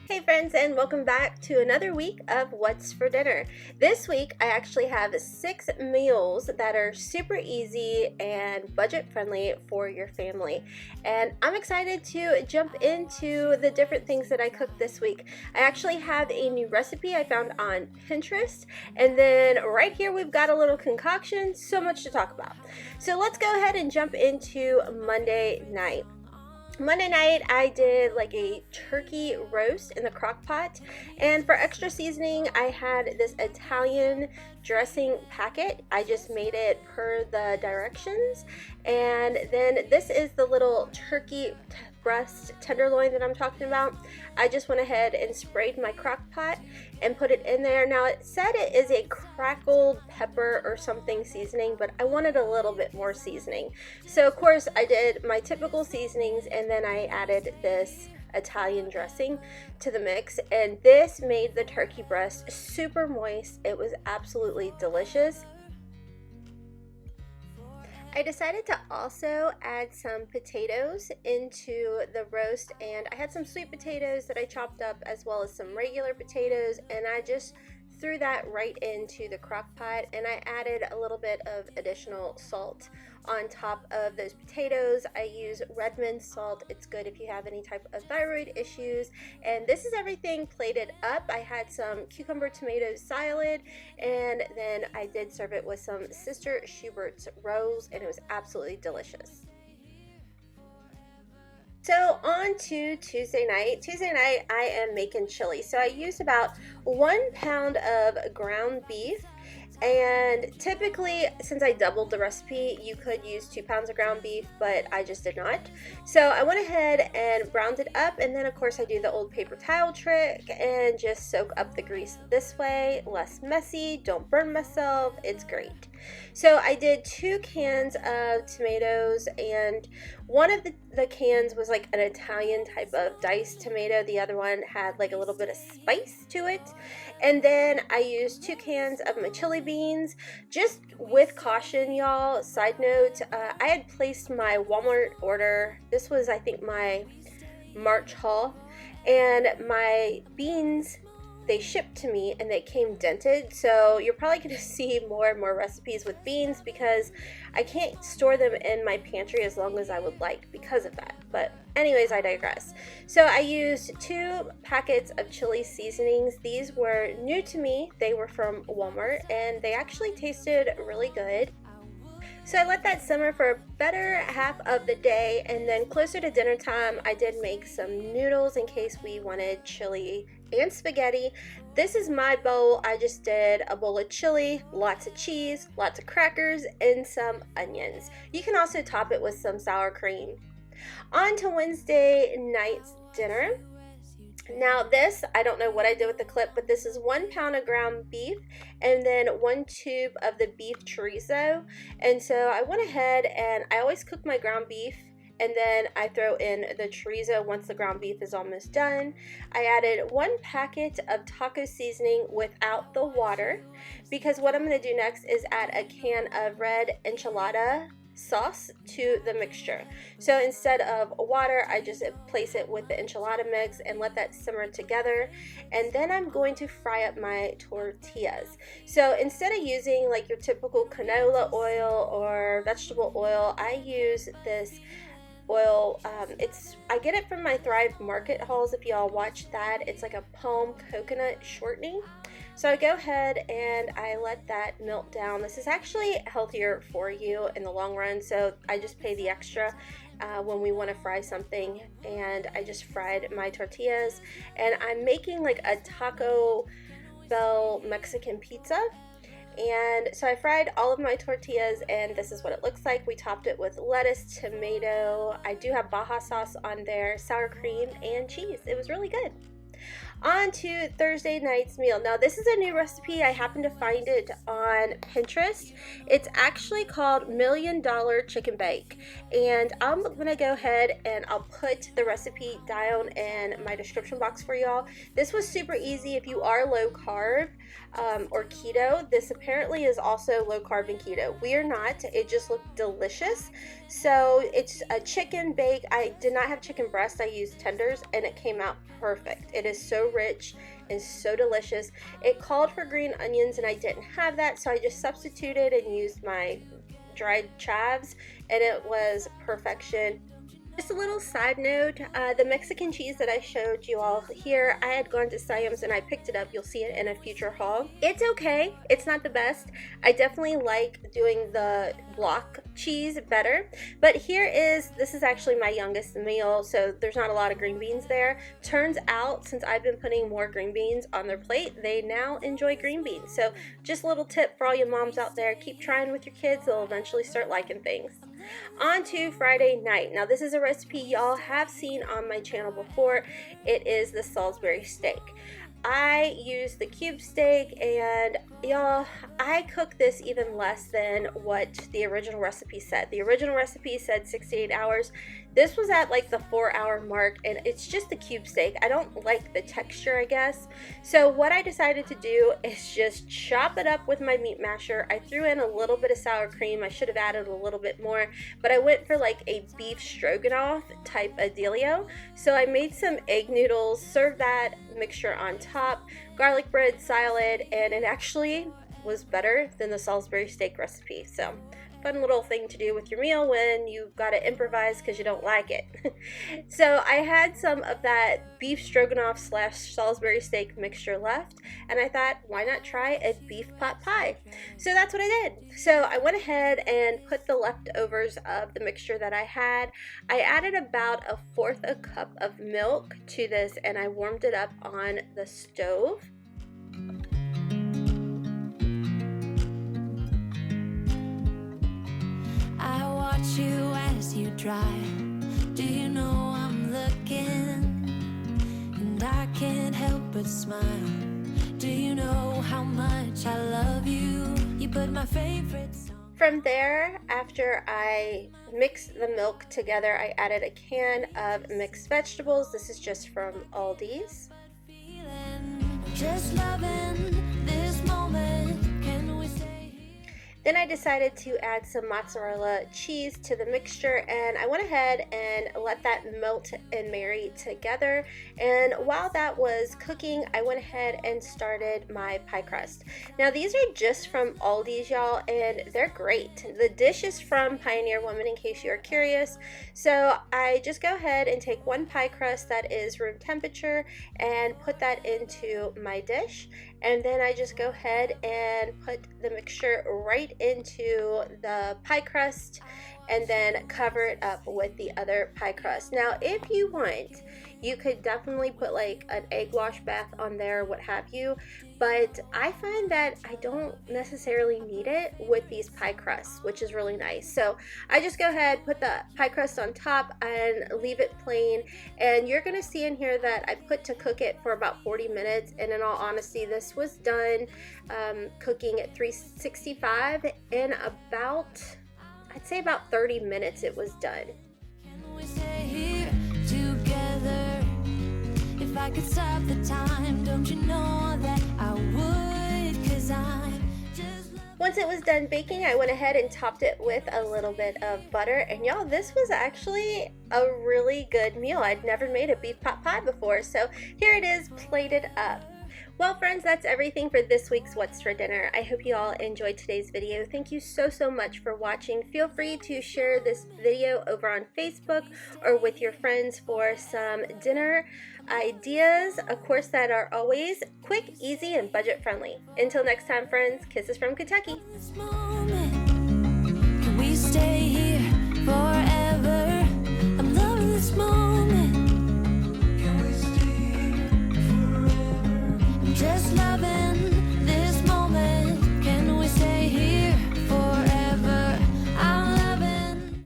Hey friends, and welcome back to another week of What's for Dinner. This week I actually have 6 meals that are super easy and budget friendly for your family, and I'm excited to jump into the different things that I cooked this week. I actually have a new recipe I found on Pinterest, and then right here we've got a little concoction. So much to talk about. So let's go ahead and jump into Monday night. Monday night I did like a turkey roast in the crock pot, and for extra seasoning I had this Italian dressing packet. I just made it per the directions, and then this is the little turkey breast tenderloin that I'm talking about. I just went ahead and sprayed my crock pot and put it in there. Now it said it is a crackled pepper or something seasoning, but I wanted a little bit more seasoning. So of course I did my typical seasonings, and then I added this Italian dressing to the mix, and this made the turkey breast super moist. It was absolutely delicious. I decided to also add some potatoes into the roast, and I had some sweet potatoes that I chopped up as well as some regular potatoes, and I just threw that right into the crock pot, and I added a little bit of additional salt on top of those potatoes. I use Redmond salt. It's good if you have any type of thyroid issues. And this is everything plated up. I had some cucumber tomato salad, and then I did serve it with some Sister Schubert's rolls, and it was absolutely delicious. So on to Tuesday night. Tuesday night I am making chili. So I used about 1 pound of ground beef, and typically, since I doubled the recipe, you could use 2 pounds of ground beef, but I just did not. So I went ahead and browned it up, and then of course I do the old paper towel trick and just soak up the grease this way. Less messy, don't burn myself, it's great. So I did 2 cans of tomatoes, and one of the cans was like an Italian type of diced tomato. The other one had like a little bit of spice to it. And then I used 2 cans of my chili beans. Just with caution, y'all, side note, I had placed my Walmart order. This was, I think, my March haul, and my beans, they shipped to me and they came dented. So you're probably going to see more and more recipes with beans because I can't store them in my pantry as long as I would like because of that. But anyways, I digress. So I used 2 packets of chili seasonings. These were new to me. They were from Walmart, and they actually tasted really good. So I let that simmer for a better half of the day, and then closer to dinner time I did make some noodles in case we wanted chili and spaghetti. This is my bowl. I just did a bowl of chili, lots of cheese, lots of crackers, and some onions. You can also top it with some sour cream. On to Wednesday night's dinner. Now this, I don't know what I did with the clip, but this is 1 pound of ground beef and then 1 tube of the beef chorizo. And so I went ahead and I always cook my ground beef, and then I throw in the chorizo once the ground beef is almost done. I added 1 packet of taco seasoning without the water, because what I'm going to do next is add a can of red enchilada sauce to the mixture. So instead of water, I just place it with the enchilada mix and let that simmer together, and then I'm going to fry up my tortillas. So instead of using like your typical canola oil or vegetable oil, I use this oil. I get it from my Thrive Market hauls. If y'all watch that, it's like a palm coconut shortening. So I go ahead and I let that melt down. This is actually healthier for you in the long run, so I just pay the extra when we want to fry something. And I just fried my tortillas, and I'm making like a Taco Bell Mexican pizza. And so I fried all of my tortillas, and this is what it looks like. We topped it with lettuce, tomato. I do have Baja sauce on there, sour cream, and cheese. It was really good. On to Thursday night's meal. Now this is a new recipe. I happened to find it on Pinterest. It's actually called $1 Million Chicken Bake, and I'm gonna go ahead and I'll put the recipe down in my description box for y'all. This was super easy if you are low carb or keto. This apparently is also low carb and keto. We are not. It just looked delicious. So it's a chicken bake. I did not have chicken breast. I used tenders, and it came out perfect. It is so rich and so delicious. It called for green onions and I didn't have that, so I just substituted and used my dried chives, and it was perfection. Just a little side note, the Mexican cheese that I showed you all here, I had gone to Siam's and I picked it up. You'll see it in a future haul. It's okay. It's not the best. I definitely like doing the block cheese better. But this is actually my youngest meal, so there's not a lot of green beans there. Turns out, since I've been putting more green beans on their plate, they now enjoy green beans. So just a little tip for all you moms out there, keep trying with your kids. They'll eventually start liking things. On to Friday night. Now this is a recipe y'all have seen on my channel before. It is the Salisbury steak. I use the cube steak, and y'all, I cook this even less than what the original recipe said. The original recipe said 6 to 8 hours. This was at like the 4-hour mark, and it's just the cube steak. I don't like the texture, I guess. So what I decided to do is just chop it up with my meat masher. I threw in a little bit of sour cream. I should have added a little bit more, but I went for like a beef stroganoff type of dealio. So I made some egg noodles, served that mixture on top, garlic bread, salad, and it actually was better than the Salisbury steak recipe. So fun little thing to do with your meal when you gotta improvise because you don't like it. So I had some of that beef stroganoff / Salisbury steak mixture left, and I thought, why not try a beef pot pie? So that's what I did. So I went ahead and put the leftovers of the mixture that I had. I added about 1/4 cup of milk to this, and I warmed it up on the stove. You as you drive, do you know I'm looking, and I can't help but smile. Do you know how much I love you? You put my favorite song. From there, after I mixed the milk together, I added a can of mixed vegetables. This is just from Aldi's. Just loving this moment. Then I decided to add some mozzarella cheese to the mixture, and I went ahead and let that melt and marry together. And while that was cooking, I went ahead and started my pie crust. Now these are just from Aldi's, y'all, and they're great. The dish is from Pioneer Woman, in case you're curious. So I just go ahead and take one pie crust that is room temperature and put that into my dish. And then I just go ahead and put the mixture right into the pie crust and then cover it up with the other pie crust. Now, if you want, you could definitely put like an egg wash bath on there, what have you, but I find that I don't necessarily need it with these pie crusts, which is really nice. So I just go ahead, put the pie crust on top and leave it plain, and you're gonna see in here that I put to cook it for about 40 minutes, and in all honesty, this was done cooking at 365 in about, I'd say about 30 minutes it was done. Can we stay here together? If I could stop the time, don't you know that I would? 'Cause I'm just once it was done baking, I went ahead and topped it with a little bit of butter, and y'all, this was actually a really good meal. I'd never made a beef pot pie before, so here it is plated up. Well, friends, that's everything for this week's What's for Dinner. I hope you all enjoyed today's video. Thank you so much for watching. Feel free to share this video over on Facebook or with your friends for some dinner ideas, of course, that are always quick, easy, and budget friendly. Until next time, friends, kisses from Kentucky. this moment. Can we stay here for